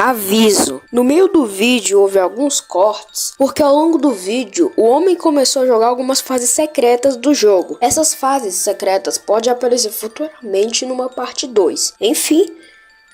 Aviso: no meio do vídeo houve alguns cortes, porque ao longo do vídeo o homem começou a jogar algumas fases secretas do jogo. Essas fases secretas podem aparecer futuramente numa parte 2. Enfim,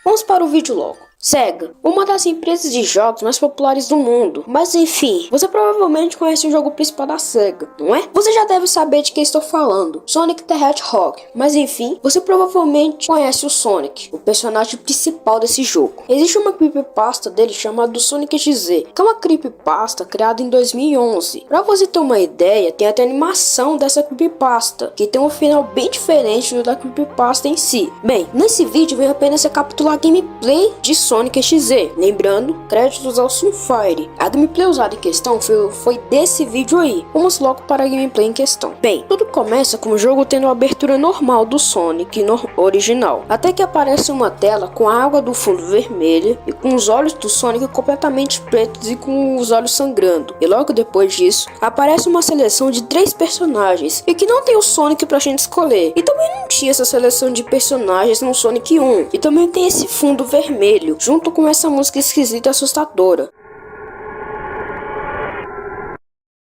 vamos para o vídeo logo. Sega, uma das empresas de jogos mais populares do mundo. Mas enfim, você provavelmente conhece o jogo principal da Sega, não é? Você já deve saber de quem estou falando, Sonic the Hedgehog. Mas enfim, você provavelmente conhece o Sonic, o personagem principal desse jogo. Existe uma creepypasta dele chamada Sonic XZ, que é uma creepypasta criada em 2011. Pra você ter uma ideia, tem até animação dessa creepypasta, que tem um final bem diferente do da creepypasta em si. Bem, nesse vídeo vem apenas recapitular a gameplay de Sonic XZ, lembrando, créditos ao Sunfire. A gameplay usada em questão foi desse vídeo aí. Vamos logo para a gameplay em questão. Bem, tudo começa com o jogo tendo a abertura normal do Sonic original, até que aparece uma tela com a água do fundo vermelha e com os olhos do Sonic completamente pretos e com os olhos sangrando. E logo depois disso, aparece uma seleção de 3 personagens e que não tem o Sonic pra gente escolher. E também não tinha essa seleção de personagens no Sonic 1. E também tem esse fundo vermelho junto com essa música esquisita e assustadora.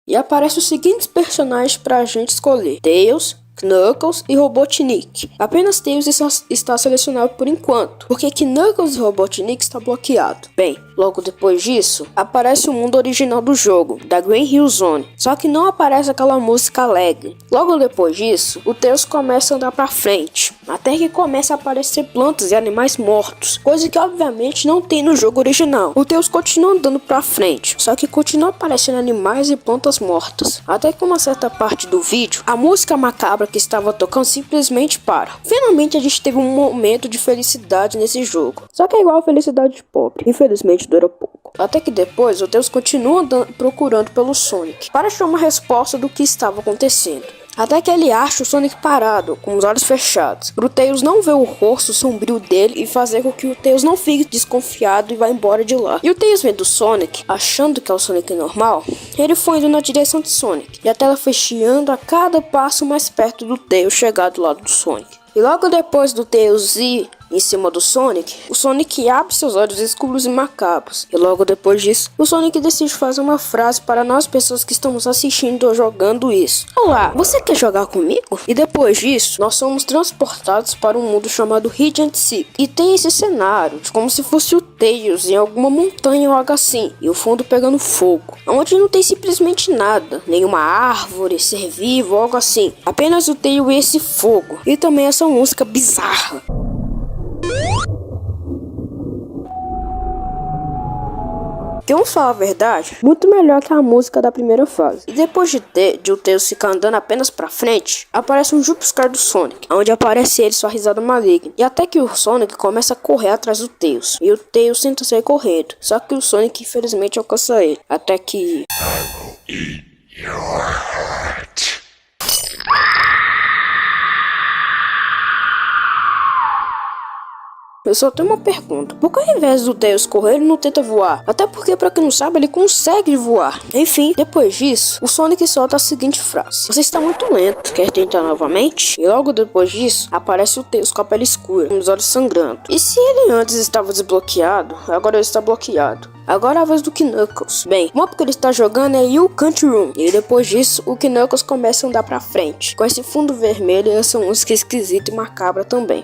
E aparecem os seguintes personagens pra gente escolher: Tails, Knuckles e Robotnik. Apenas Tails está selecionado por enquanto, porque Knuckles e Robotnik está bloqueado. Bem, logo depois disso, aparece o mundo original do jogo, da Green Hill Zone, só que não aparece aquela música alegre. Logo depois disso, o Tails começa a andar pra frente, até que começa a aparecer plantas e animais mortos, coisa que obviamente não tem no jogo original. O Tails continua andando pra frente, só que continua aparecendo animais e plantas mortas, até que uma certa parte do vídeo, a música macabra que estava tocando simplesmente para. Finalmente a gente teve um momento de felicidade nesse jogo, só que é igual a felicidade de pobre, infelizmente dura pouco. Até que depois o Tails continua procurando pelo Sonic para achar uma resposta do que estava acontecendo. Até que ele acha o Sonic parado, com os olhos fechados, para o Tails não ver o rosto sombrio dele e fazer com que o Tails não fique desconfiado e vá embora de lá. E o Tails vendo o Sonic, achando que é o Sonic normal, ele foi indo na direção de Sonic, e a tela foi chiando a cada passo mais perto do Tails chegar do lado do Sonic. E logo depois do Tails ir em cima do Sonic, o Sonic abre seus olhos escuros e macabros. E logo depois disso, o Sonic decide fazer uma frase para nós pessoas que estamos assistindo ou jogando isso: Olá, você quer jogar comigo? E depois disso, nós somos transportados para um mundo chamado Regent City. E tem esse cenário, de como se fosse o Tails em alguma montanha ou algo assim, e o fundo pegando fogo, onde não tem simplesmente nada, nenhuma árvore, ser vivo ou algo assim, apenas o Tails e esse fogo, e também essa música bizarra. Que vamos falar a verdade, muito melhor que a música da primeira fase. E depois de o Tails ficar andando apenas pra frente, aparece um jumpscare do Sonic, onde aparece ele sua risada maligna. E até que o Sonic começa a correr atrás do Tails, e o Tails tenta sair correndo, só que o Sonic infelizmente alcança ele. Até que... Eu só tenho uma pergunta: por que ao invés do Tails correr ele não tenta voar? Até porque, pra quem não sabe, ele consegue voar. Enfim, depois disso, o Sonic solta a seguinte frase: Você está muito lento, quer tentar novamente? E logo depois disso, aparece o Tails com a pele escura, com os olhos sangrando. E se ele antes estava desbloqueado, agora ele está bloqueado. Agora é a vez do Knuckles. Bem, o mapa que ele está jogando é You Can't Run. E depois disso, o Knuckles começa a andar pra frente, com esse fundo vermelho e essa música esquisita e macabra também.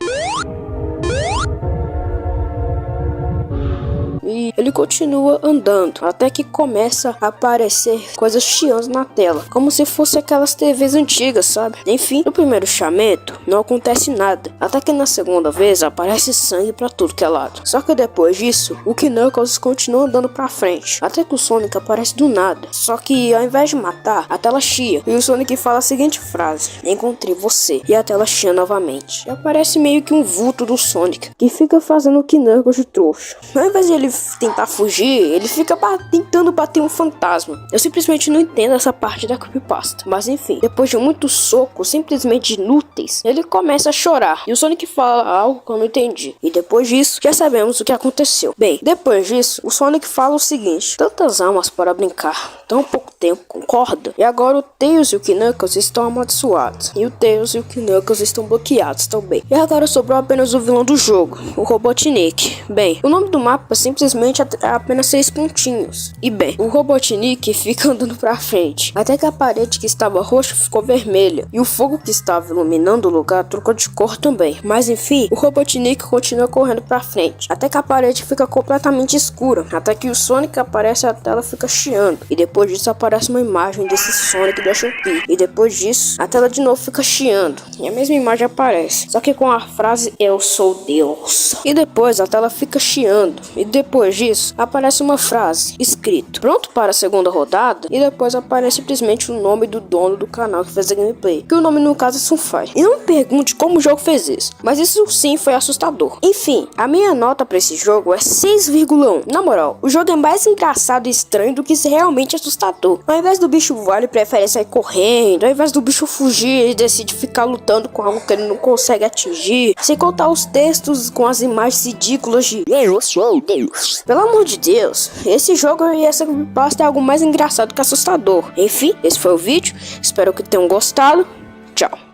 E ele continua andando, até que começa a aparecer coisas chiando na tela, como se fosse aquelas TVs antigas, sabe? Enfim, no primeiro chamento não acontece nada, até que na segunda vez aparece sangue pra tudo que é lado. Só que depois disso, o Knuckles continua andando pra frente, até que o Sonic aparece do nada. Só que ao invés de matar, a tela chia, e o Sonic fala a seguinte frase: Encontrei você. E a tela chia novamente, e aparece meio que um vulto do Sonic, que fica fazendo o Knuckles de trouxa. Ao invés de ele tentar fugir, ele fica tentando bater um fantasma. Eu simplesmente não entendo essa parte da creepypasta. Mas enfim, depois de muitos socos simplesmente inúteis, ele começa a chorar. E o Sonic fala algo que eu não entendi. E depois disso, já sabemos o que aconteceu. Bem, depois disso, o Sonic fala o seguinte: tantas almas para brincar, tão pouco tempo, concorda? E agora o Tails e o Knuckles estão amaldiçoados. E o Tails e o Knuckles estão bloqueados também. E agora sobrou apenas o vilão do jogo, o Robotnik. Bem, o nome do mapa simplesmente simplesmente apenas 6 pontinhos. E bem, o Robotnik fica andando pra frente, até que a parede que estava roxa ficou vermelha, e o fogo que estava iluminando o lugar trocou de cor também. Mas enfim, o Robotnik continua correndo pra frente, até que a parede fica completamente escura, até que o Sonic aparece e a tela fica chiando, e depois disso aparece uma imagem desse Sonic da Shopee, e depois disso a tela de novo fica chiando, e a mesma imagem aparece, só que com a frase "Eu sou Deus". E depois a tela fica chiando, e depois disso aparece uma frase escrito "Pronto para a segunda rodada", e depois aparece simplesmente o nome do dono do canal que fez a gameplay, que o nome no caso é Sunfire. E não me pergunte como o jogo fez isso, mas isso sim foi assustador. Enfim, a minha nota para esse jogo é 6,1. Na moral, o jogo é mais engraçado e estranho do que ser realmente assustador. Ao invés do bicho voar, ele prefere sair correndo. Ao invés do bicho fugir, ele decide ficar lutando com algo que ele não consegue atingir. Sem contar os textos com as imagens ridículas de "Eu sou Deus". Pelo amor de Deus, esse jogo e essa pasta é algo mais engraçado que assustador. Enfim, esse foi o vídeo. Espero que tenham gostado. Tchau.